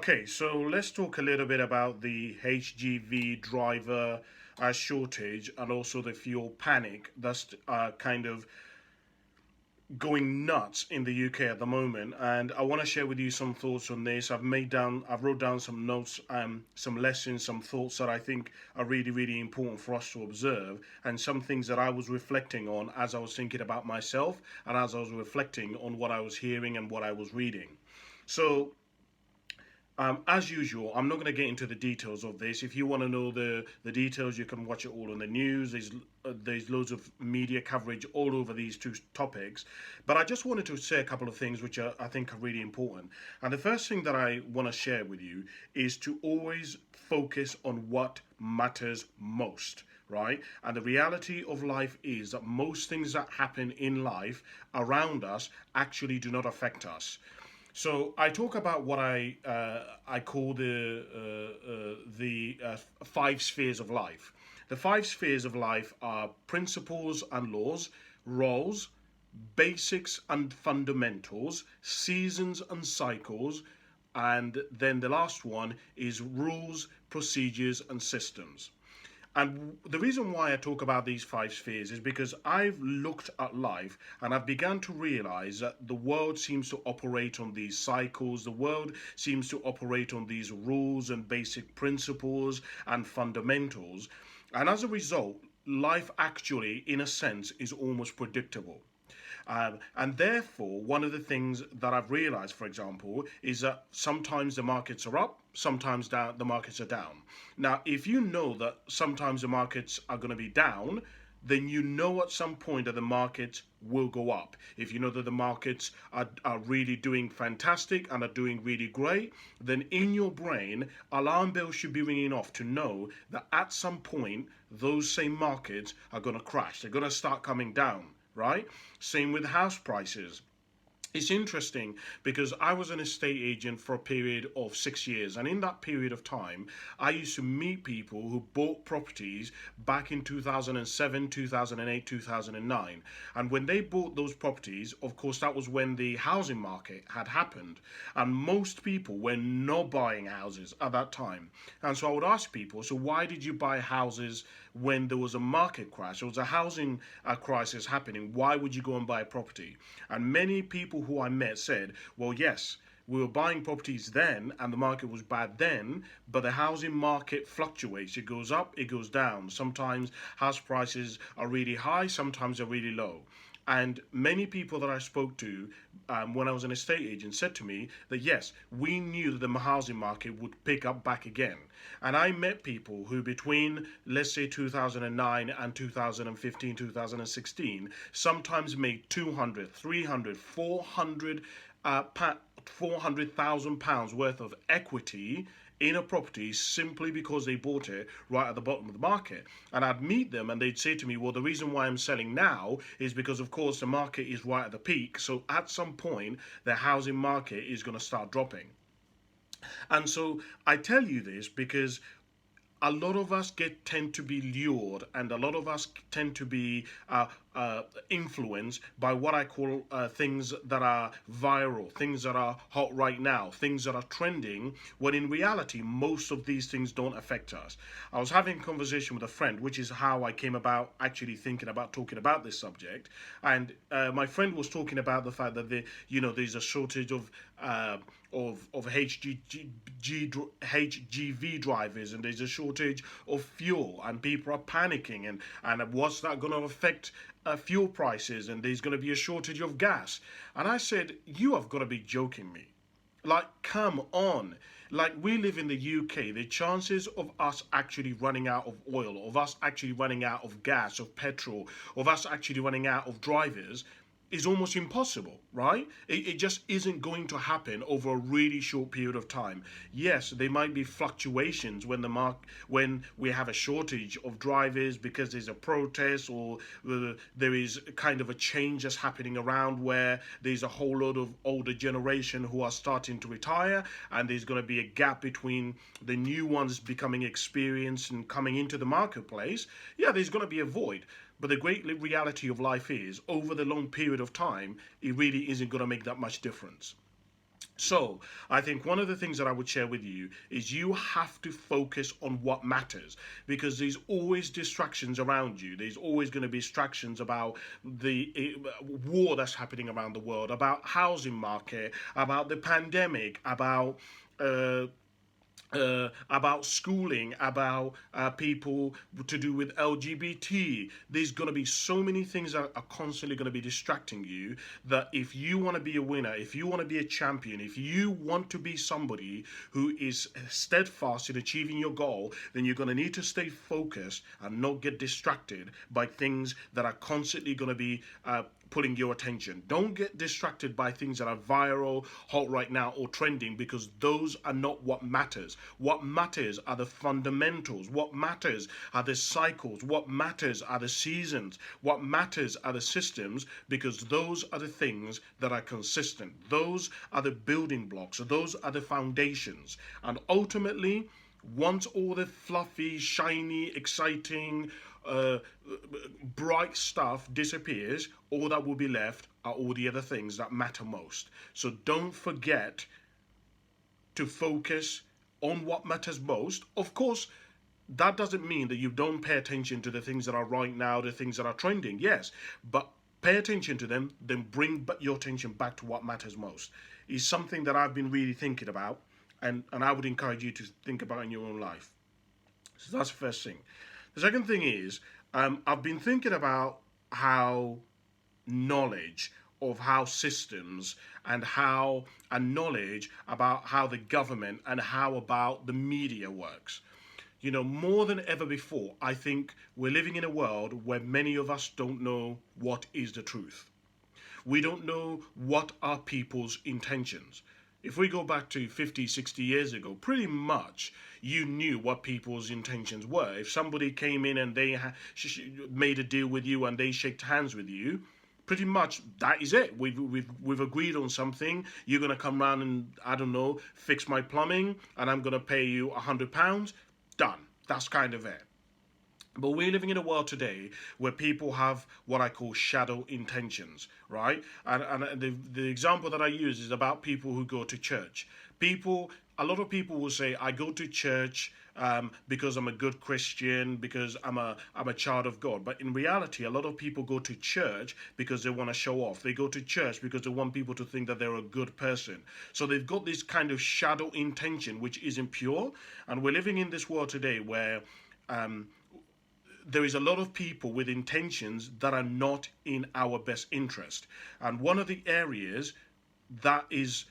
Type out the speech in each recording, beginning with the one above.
Okay, so let's talk a little bit about the HGV driver shortage and also the fuel panic that's kind of going nuts in the UK at the moment. And I want to share with you some thoughts on this. I've wrote down some notes, some lessons, some thoughts that I think are really, really important for us to observe, and some things that I was reflecting on as I was thinking about myself and as I was reflecting on what I was hearing and what I was reading. So as usual, I'm not going to get into the details of this. If you want to know the details, you can watch it all on the news. There's loads of media coverage all over these two topics. But I just wanted to say a couple of things which I think are really important. And the first thing that I want to share with you is to always focus on what matters most, right? And the reality of life is that most things that happen in life around us actually do not affect us. So I talk about what I call the five spheres of life. The five spheres of life are principles and laws, roles, basics and fundamentals, seasons and cycles, and then the last one is rules, procedures, and systems. And the reason why I talk about these five spheres is because I've looked at life and I've begun to realize that the world seems to operate on these cycles, the world seems to operate on these rules and basic principles and fundamentals. And as a result, life actually, in a sense, is almost predictable. And therefore, one of the things that I've realized, for example, is that sometimes the markets are up, sometimes down, the markets are down. Now, if you know that sometimes the markets are going to be down, then you know at some point that the markets will go up. If you know that the markets are really doing fantastic and are doing really great, then in your brain, alarm bells should be ringing off to know that at some point, those same markets are going to crash. They're going to start coming down, right? Same with house prices. It's interesting because I was an estate agent for a period of 6 years, and in that period of time, I used to meet people who bought properties back in 2007, 2008, 2009. And when they bought those properties, of course, that was when the housing market had happened, and most people were not buying houses at that time. And so I would ask people, so why did you buy houses when there was a market crash? There was a housing crisis happening. Why would you go and buy a property? And many people who I met said, well, yes, we were buying properties then and the market was bad then, but the housing market fluctuates. It goes up, it goes down. Sometimes house prices are really high, sometimes they're really low. And many people that I spoke to when I was an estate agent said to me that yes, we knew that the housing market would pick up back again. And I met people who between, let's say, 2009 and 2015, 2016, sometimes made 200, 300, 400, £400,000 worth of equity in a property simply because they bought it right at the bottom of the market. And I'd meet them and they'd say to me, well, the reason why I'm selling now is because, of course, the market is right at the peak. So at some point, the housing market is going to start dropping. And so I tell you this because a lot of us tend to be lured, and a lot of us tend to be influenced by what I call things that are viral, things that are hot right now, things that are trending, when in reality most of these things don't affect us. I was having a conversation with a friend, which is how I came about actually thinking about talking about this subject, and my friend was talking about the fact that there's a shortage of HGV drivers, and there's a shortage of fuel, and people are panicking, and what's that going to affect fuel prices, and there's going to be a shortage of gas. And I said, you have got to be joking me. Like, come on. Like, we live in the UK. The chances of us actually running out of oil, of us actually running out of gas, of petrol, of us actually running out of drivers is almost impossible, right? It just isn't going to happen over a really short period of time. Yes, there might be fluctuations when we have a shortage of drivers because there's a protest, or there is kind of a change that's happening around where there's a whole lot of older generation who are starting to retire, and there's going to be a gap between the new ones becoming experienced and coming into the marketplace. Yeah, there's going to be a void. But the great reality of life is, over the long period of time, it really isn't going to make that much difference. So, I think one of the things that I would share with you is you have to focus on what matters, because there's always distractions around you. There's always going to be distractions about the war that's happening around the world, about housing market, about the pandemic, uh, about schooling, about people to do with LGBT. There's going to be so many things that are constantly going to be distracting you, that if you want to be a winner, if you want to be a champion, if you want to be somebody who is steadfast in achieving your goal, then you're going to need to stay focused and not get distracted by things that are constantly going to be pulling your attention. Don't get distracted by things that are viral, hot right now, or trending, because those are not what matters. What matters are the fundamentals. What matters are the cycles. What matters are the seasons. What matters are the systems, because those are the things that are consistent. Those are the building blocks. Those are the foundations. And ultimately, once all the fluffy, shiny, exciting, uh, bright stuff disappears, all that will be left are all the other things that matter most. So don't forget to focus on what matters most. Of course, that doesn't mean that you don't pay attention to the things that are right now, the things that are trending. Yes, but pay attention to them, then bring your attention back to what matters most. Is something that I've been really thinking about, and I would encourage you to think about in your own life. So that's the first thing. The second thing is, I've been thinking about how knowledge of how systems and knowledge about how the government and how about the media works. More than ever before, I think we're living in a world where many of us don't know what is the truth. We don't know what are people's intentions. If we go back to 50, 60 years ago, pretty much you knew what people's intentions were. If somebody came in and they made a deal with you and they shook hands with you, pretty much that is it. We've agreed on something. You're gonna come round and, I don't know, fix my plumbing, and I'm gonna pay you £100. Done. That's kind of it. But we're living in a world today where people have what I call shadow intentions, right? And the example that I use is about people who go to church. A lot of people will say, I go to church because I'm a good Christian, because I'm a child of God. But in reality, a lot of people go to church because they want to show off. They go to church because they want people to think that they're a good person. So they've got this kind of shadow intention, which isn't pure. And we're living in this world today where um, there is a lot of people with intentions that are not in our best interest. And one of the areas that is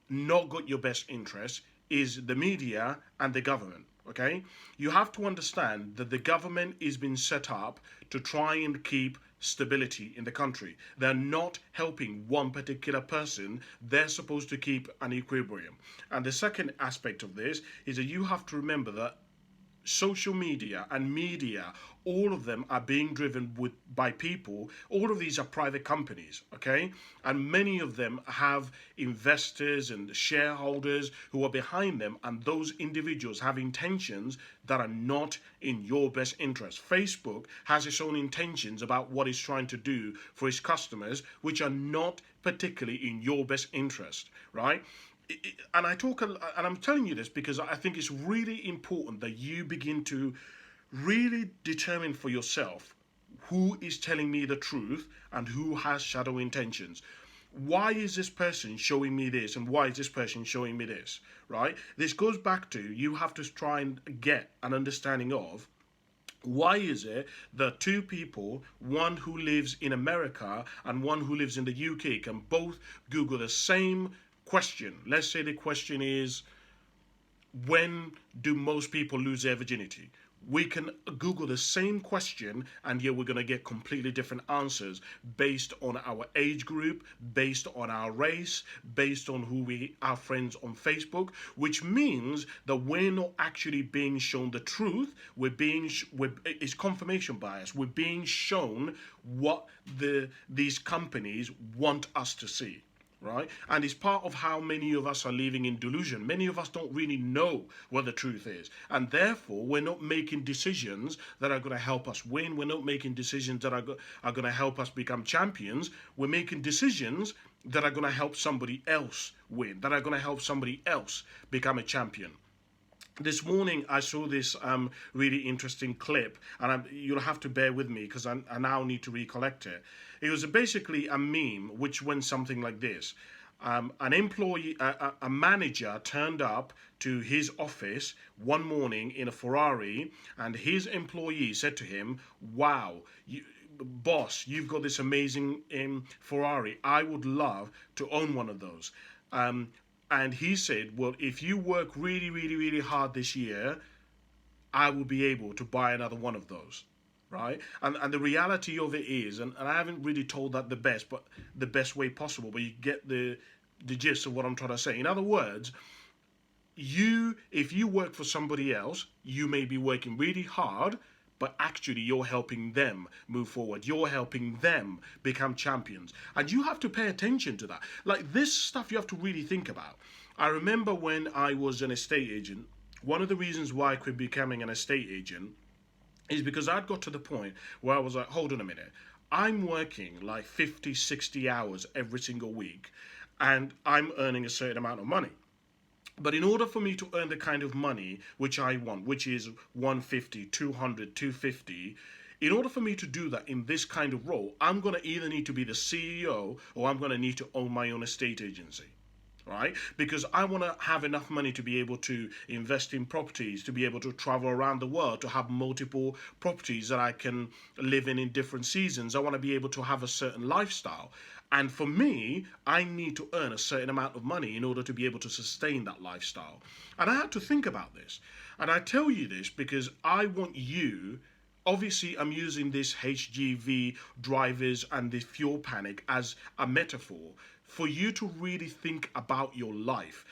not got your best interest is the media and the government. Okay, you have to understand that the government is being set up to try and keep stability in the country. They're not helping one particular person, they're supposed to keep an equilibrium. And the second aspect of this is that you have to remember that social media and media, all of them are being driven by people. All of these are private companies, okay? And many of them have investors and shareholders who are behind them, and those individuals have intentions that are not in your best interest. Facebook has its own intentions about what it's trying to do for its customers, which are not particularly in your best interest, right? And I'm telling you this because I think it's really important that you begin to really determine for yourself who is telling me the truth and who has shadow intentions. Why is this person showing me this, and why is this person showing me this, right? This goes back to, you have to try and get an understanding of, why is it that two people, one who lives in America and one who lives in the UK, can both Google the same question? Let's say the question is, when do most people lose their virginity? We can Google the same question, and yet we're going to get completely different answers based on our age group, based on our race, based on who we are friends on Facebook, which means that we're not actually being shown the truth. It's confirmation bias. We're being shown what these companies want us to see. right? And it's part of how many of us are living in delusion. Many of us don't really know what the truth is. And therefore, we're not making decisions that are going to help us win. We're not making decisions that are going to help us become champions. We're making decisions that are going to help somebody else win, that are going to help somebody else become a champion. This morning I saw this really interesting clip, and you'll have to bear with me because I now need to recollect it. It was basically a meme which went something like this. An employee, a manager turned up to his office one morning in a Ferrari, and his employee said to him, "Wow, boss, you've got this amazing Ferrari. I would love to own one of those." Um, and he said, "Well, if you work really, really, really hard this year, I will be able to buy another one of those." Right? And the reality of it is, and I haven't really told that the best way possible, but you get the gist of what I'm trying to say. In other words, if you work for somebody else, you may be working really hard, but actually you're helping them move forward. You're helping them become champions. And you have to pay attention to that. Like, this stuff you have to really think about. I remember when I was an estate agent, one of the reasons why I quit becoming an estate agent is because I'd got to the point where I was like, hold on a minute. I'm working like 50, 60 hours every single week, and I'm earning a certain amount of money. But in order for me to earn the kind of money which I want, which is 150, 200, 250, in order for me to do that in this kind of role, I'm going to either need to be the CEO or I'm going to need to own my own estate agency. Right? Because I want to have enough money to be able to invest in properties, to be able to travel around the world, to have multiple properties that I can live in different seasons. I want to be able to have a certain lifestyle. And for me, I need to earn a certain amount of money in order to be able to sustain that lifestyle. And I had to think about this. And I tell you this because I want you. Obviously, I'm using this HGV drivers and the fuel panic as a metaphor for you to really think about your life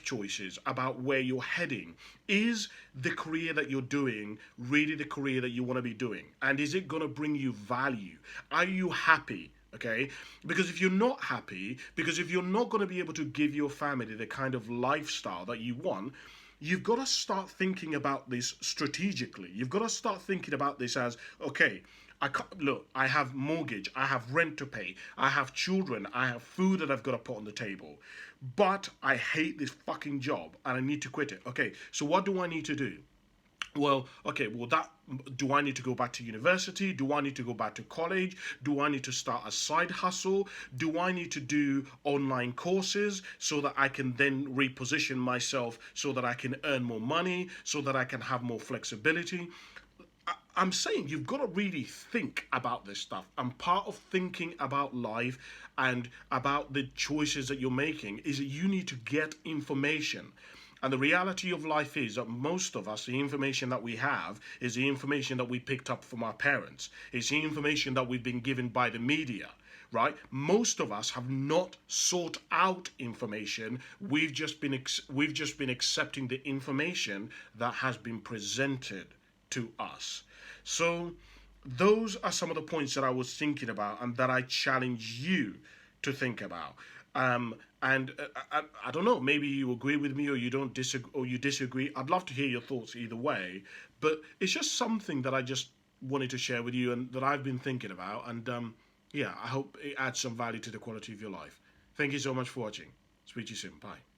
choices, about where you're heading. Is the career that you're doing really the career that you want to be doing? And is it going to bring you value? Are you happy? Okay, because if you're not happy, because if you're not going to be able to give your family the kind of lifestyle that you want, you've got to start thinking about this strategically. You've got to start thinking about this as, okay, I can't, look, I have mortgage, I have rent to pay, I have children, I have food that I've got to put on the table, but I hate this fucking job and I need to quit it. Okay, so what do I need to do? Well, okay, well, that, do I need to go back to university? Do I need to go back to college? Do I need to start a side hustle? Do I need to do online courses so that I can then reposition myself so that I can earn more money, so that I can have more flexibility? I'm saying you've got to really think about this stuff. And part of thinking about life and about the choices that you're making is that you need to get information. And the reality of life is that most of us, the information that we have is the information that we picked up from our parents. It's the information that we've been given by the media, right? Most of us have not sought out information. We've just been accepting the information that has been presented to us. So those are some of the points that I was thinking about and that I challenge you to think about. And I don't know, maybe you agree with me or you don't disagree, or you disagree. I'd love to hear your thoughts either way. But it's just something that I just wanted to share with you and that I've been thinking about. And yeah, I hope it adds some value to the quality of your life. Thank you so much for watching. Speak to you soon. Bye.